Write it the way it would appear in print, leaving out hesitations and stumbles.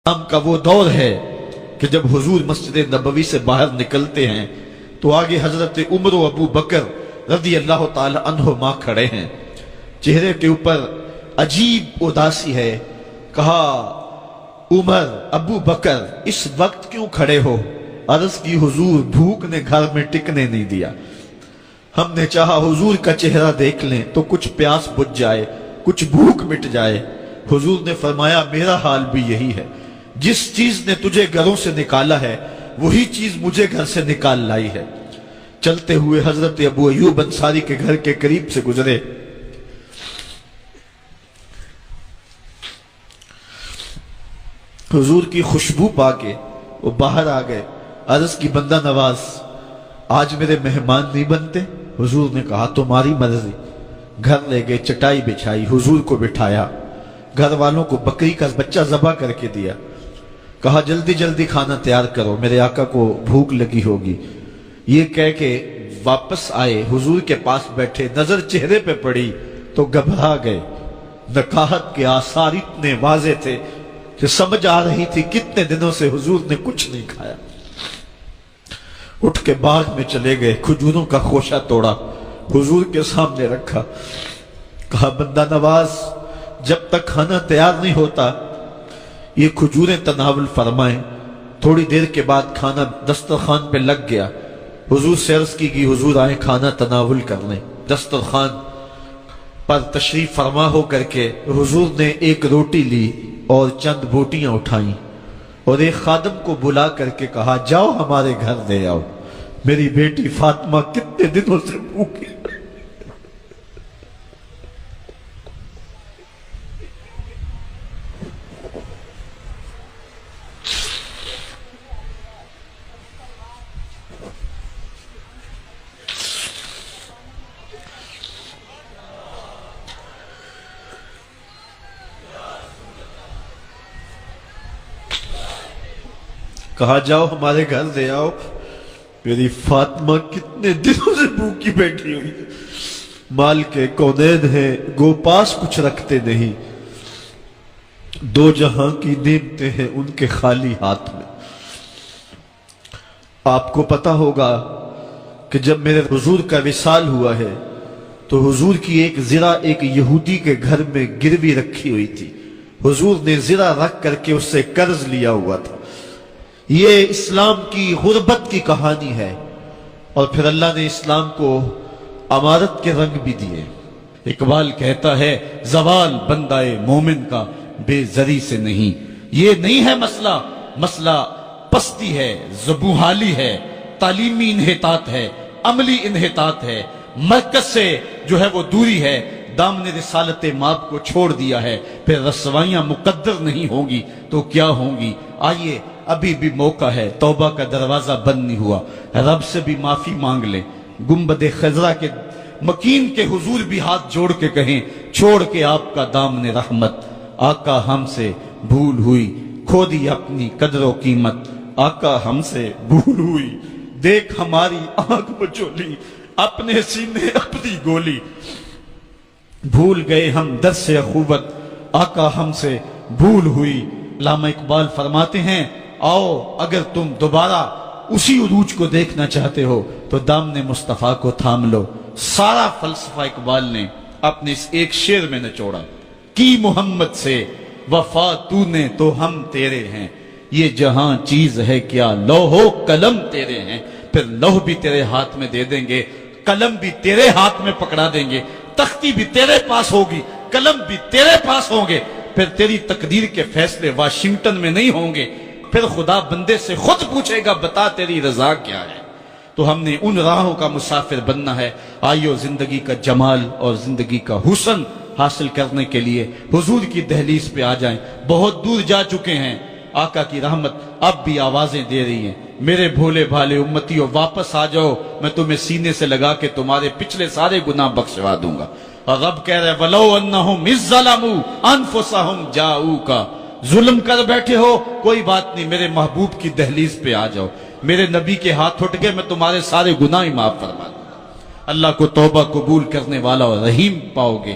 اسلام کا وہ دور ہے کہ جب حضور مسجد نبوی سے باہر نکلتے ہیں تو آگے حضرت عمر و ابو بکر رضی اللہ تعالی عنہما کھڑے ہیں. چہرے کے اوپر عجیب اداسی ہے. کہا عمر ابو بکر اس وقت کیوں کھڑے ہو؟ عرض کی حضور بھوک نے گھر میں ٹکنے نہیں دیا. ہم نے چاہا حضور کا چہرہ دیکھ لیں تو کچھ پیاس بجھ جائے، کچھ بھوک مٹ جائے. حضور نے فرمایا میرا حال بھی یہی ہے. جس چیز نے تجھے گھروں سے نکالا ہے وہی چیز مجھے گھر سے نکال لائی ہے. چلتے ہوئے حضرت ابو ایوب انصاری کے گھر کے قریب سے گزرے. حضور کی خوشبو پا کے وہ باہر آ گئے. عرض کی بندہ نواز آج میرے مہمان نہیں بنتے؟ حضور نے کہا تمہاری مرضی. گھر لے گئے، چٹائی بچھائی، حضور کو بٹھایا، گھر والوں کو بکری کا بچہ ذبح کر کے دیا. کہا جلدی جلدی کھانا تیار کرو، میرے آقا کو بھوک لگی ہوگی. یہ کہہ کے واپس آئے، حضور کے پاس بیٹھے. نظر چہرے پہ پڑی تو گھبرا گئے. نکاحت کے آثار اتنے واضح تھے کہ سمجھ آ رہی تھی کتنے دنوں سے حضور نے کچھ نہیں کھایا. اٹھ کے باغ میں چلے گئے، کھجوروں کا خوشہ توڑا، حضور کے سامنے رکھا. کہا بندہ نواز جب تک کھانا تیار نہیں ہوتا یہ کھجوریں تناول فرمائیں. تھوڑی دیر کے بعد کھانا دسترخوان پہ لگ گیا. حضور سے عرض کی گئی حضور آئے کھانا تناول کرنے. دسترخوان پر تشریف فرما ہو کر کے حضور نے ایک روٹی لی اور چند بوٹیاں اٹھائیں اور ایک خادم کو بلا کر کے کہا جاؤ ہمارے گھر دے آؤ، میری بیٹی فاطمہ کتنے دنوں سے بھوکی. کہا جاؤ ہمارے گھر دے آؤ، میری فاطمہ کتنے دنوں سے بھوکی بیٹھی ہوئی. مال کے کونین ہیں گو پاس کچھ رکھتے نہیں، دو جہاں کی نعمتیں ہیں ان کے خالی ہاتھ میں. آپ کو پتا ہوگا کہ جب میرے حضور کا وصال ہوا ہے تو حضور کی ایک زرہ ایک یہودی کے گھر میں گروی رکھی ہوئی تھی. حضور نے زرہ رکھ کر کے اس سے قرض لیا ہوا تھا. یہ اسلام کی غربت کی کہانی ہے اور پھر اللہ نے اسلام کو امارت کے رنگ بھی دیے. اقبال کہتا ہے زوال بندہ مومن کا بے زری سے نہیں. یہ نہیں ہے مسئلہ، مسئلہ پستی ہے، زبوحالی ہے، تعلیمی انحطاط ہے، عملی انحطاط ہے، مرکز سے جو ہے وہ دوری ہے. دامن رسالت ماب کو چھوڑ دیا ہے. پھر رسوائیاں مقدر نہیں ہوں گی تو کیا ہوں گی. آئیے ابھی بھی موقع ہے، توبہ کا دروازہ بند نہیں ہوا. رب سے بھی معافی مانگ لیں. گنبد خضرا کے مکین کے حضور بھی ہاتھ جوڑ کے کہیں چھوڑ کے آپ کا دامن رحمت. آقا ہم سے بھول ہوئی، کھو دی اپنی قدر و قیمت. آقا ہم سے بھول ہوئی، دیکھ ہماری آنکھ مچولی، اپنے سینے اپنی گولی. بھول گئے ہم درس اخوت، آقا ہم سے بھول ہوئی. علامہ اقبال فرماتے ہیں آؤ اگر تم دوبارہ اسی عروج کو دیکھنا چاہتے ہو تو دامن مصطفیٰ کو تھام لو. سارا فلسفہ اقبال نے اپنے اس ایک شعر میں نچوڑا. کی محمد سے وفا تو نے تو ہم تیرے ہیں، یہ جہاں چیز ہے کیا لوح و قلم تیرے ہیں. پھر لوح بھی تیرے ہاتھ میں دے دیں گے، قلم بھی تیرے ہاتھ میں پکڑا دیں گے، تختی بھی تیرے پاس ہوگی، قلم بھی تیرے پاس ہوں گے. پھر تیری تقدیر کے فیصلے واشنگٹن میں نہیں ہوں گے. پھر خدا بندے سے خود پوچھے گا بتا تیری رضا کیا ہے. تو ہم نے ان راہوں کا مسافر بننا ہے. آئیو زندگی کا جمال اور زندگی کا حسن حاصل کرنے کے لیے حضور کی دہلیز پہ آ جائیں. بہت دور جا چکے ہیں، آقا کی رحمت اب بھی آوازیں دے رہی ہیں. میرے بھولے بھالے امتیوں واپس آ جاؤ، میں تمہیں سینے سے لگا کے تمہارے پچھلے سارے گناہ بخشوا دوں گا. اور رب کہہ رہے وَلَوْ أَنَّهُمْ إِذْ ظَلَمُوا أَنفُسَهُمْ جَاءُوكَ. ظلم کر بیٹھے ہو کوئی بات نہیں، میرے محبوب کی دہلیز پہ آ جاؤ. میرے نبی کے ہاتھ اٹھ گئے میں تمہارے سارے گناہ معاف فرما دوں گا. اللہ کو توبہ قبول کرنے والا اور رحیم پاؤ گے.